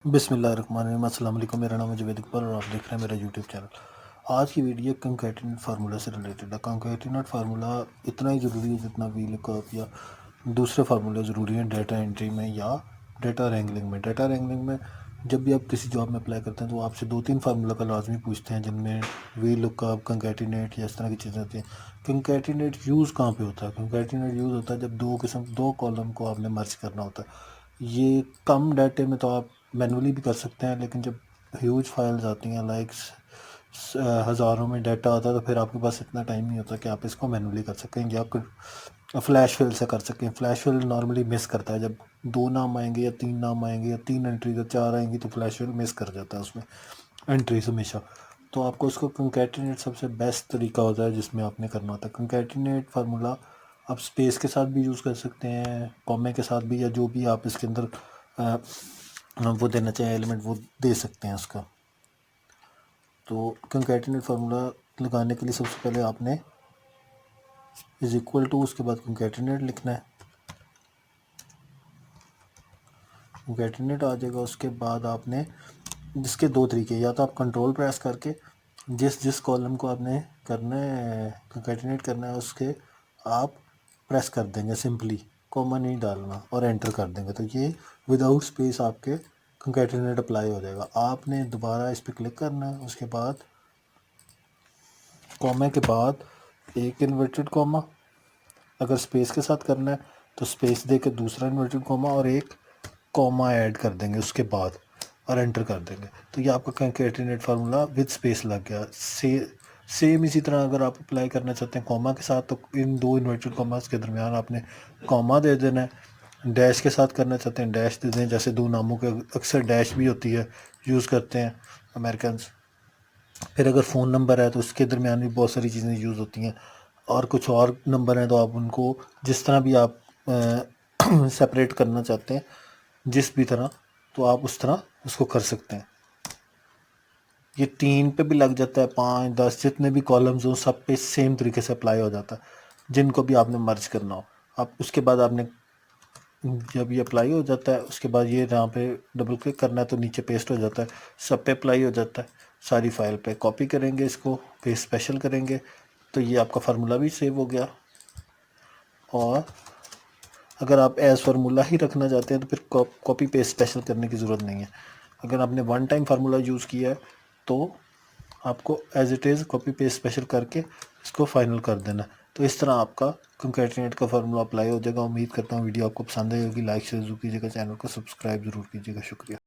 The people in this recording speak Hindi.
बिस्मिल्लाहिर्रहमानिर्रहीम। अस्सलाम वालेकुम। मेरा नाम है जुवैद इकबाल और आप देख रहे हैं मेरा यूट्यूब चैनल। आज की वीडियो कंकैटिनेट फार्मूला से रिलेटेड है। कंकैटिनेट फार्मूला इतना ही ज़रूरी है जितना वीलुकअप या दूसरे फार्मूले ज़रूरी हैं डेटा एंट्री में या डेटा रैंगलिंग में। डेटा रैंगलिंग में जब भी आप किसी जॉब में अप्लाई करते हैं तो आपसे 2-3 फार्मूला का लाजमी पूछते हैं, जिनमें वीलुकअप, कंकैटिनेट या इस तरह की चीज़ें होती हैं। कंकैटिनेट यूज़ कहाँ पे होता है? कंकैटिनेट यूज़ होता है जब दो कॉलम को आपने मर्ज करना होता है। ये कम डाटे में तो आप मैनुअली भी कर सकते हैं, लेकिन जब ह्यूज फाइल्स आती हैं लाइक हज़ारों में डाटा आता है तो फिर आपके पास इतना टाइम नहीं होता कि आप इसको मैनुअली कर सकें या फ्लैश फिल से कर सकें। फ्लैश फिल नॉर्मली मिस करता है, जब 2 नाम आएंगे या 3 नाम आएंगे या 3 एंट्री या 4 आएंगी तो फ्लैश फिल मिस कर जाता है उसमें एंट्रीज हमेशा। तो आपको उसको कंकैटिनेट सबसे बेस्ट तरीका होता है जिसमें आपने करना होता है। कंकैटिनेट फार्मूला आप स्पेस के साथ भी यूज़ कर सकते हैं, कॉमे के साथ भी, या जो भी आप इसके अंदर वो देना चाहें एलिमेंट वो दे सकते हैं उसका। तो कंकैटिनेट फार्मूला लगाने के लिए सबसे पहले आपने इज इक्वल टू, उसके बाद कंकैटिनेट लिखना है। कंकैटिनेट आ जाएगा। उसके बाद आपने जिसके 2 तरीके, या तो आप कंट्रोल प्रेस करके जिस जिस कॉलम को आपने करना है कंकैटिनेट करना है उसके आप प्रेस कर देंगे सिंपली, कॉमा नहीं डालना, और एंटर कर देंगे तो ये विदाउट स्पेस आपके कंकैटिनेट अप्लाई हो जाएगा। आपने दोबारा इस पर क्लिक करना है, उसके बाद कॉमा के बाद एक इन्वर्टेड कॉमा, अगर स्पेस के साथ करना है तो स्पेस दे के दूसरा इन्वर्टेड कॉमा और एक कॉमा ऐड कर देंगे उसके बाद और एंटर कर देंगे। तो ये आपका कंकैटिनेट फार्मूला विद स्पेस लग गया। सेम इसी तरह अगर आप अप्लाई करना चाहते हैं कॉमा के साथ तो इन 2 इन्वर्टेड कॉमास के दरमियान आपने कॉमा दे देना है। डैश के साथ करना चाहते हैं डैश दे दें, जैसे 2 नामों के अक्सर डैश भी होती है, यूज़ करते हैं अमेरिकन। फिर अगर फ़ोन नंबर है तो उसके दरमियान भी बहुत सारी चीज़ें यूज़ होती हैं, और कुछ और नंबर हैं तो आप उनको जिस तरह भी आप सेपरेट करना चाहते हैं, जिस भी तरह, तो आप उस तरह उसको कर सकते हैं। ये 3 पे भी लग जाता है, 5, 10 जितने भी कॉलम्स हो सब पे सेम तरीके से अप्लाई हो जाता है जिनको भी आपने मर्ज करना हो। आप उसके बाद आपने जब ये अप्लाई हो जाता है उसके बाद ये यहाँ पे डबल क्लिक करना है तो नीचे पेस्ट हो जाता है, सब पे अप्लाई हो जाता है। सारी फाइल पे कॉपी करेंगे, इसको पेस्ट स्पेशल करेंगे तो ये आपका फार्मूला भी सेव हो गया। और अगर आप एज फार्मूला ही रखना चाहते हैं तो फिर कॉपी पेस्ट स्पेशल करने की ज़रूरत नहीं है। अगर आपने वन टाइम फार्मूला यूज़ किया है तो आपको as it is copy paste special करके इसको फाइनल कर देना। तो इस तरह आपका कंकैटिनेट का फार्मूला अप्लाई हो जाएगा। उम्मीद करता हूँ वीडियो आपको पसंद आई होगी। लाइक शेयर ज़रूर कीजिएगा, चैनल को सब्सक्राइब ज़रूर कीजिएगा। शुक्रिया।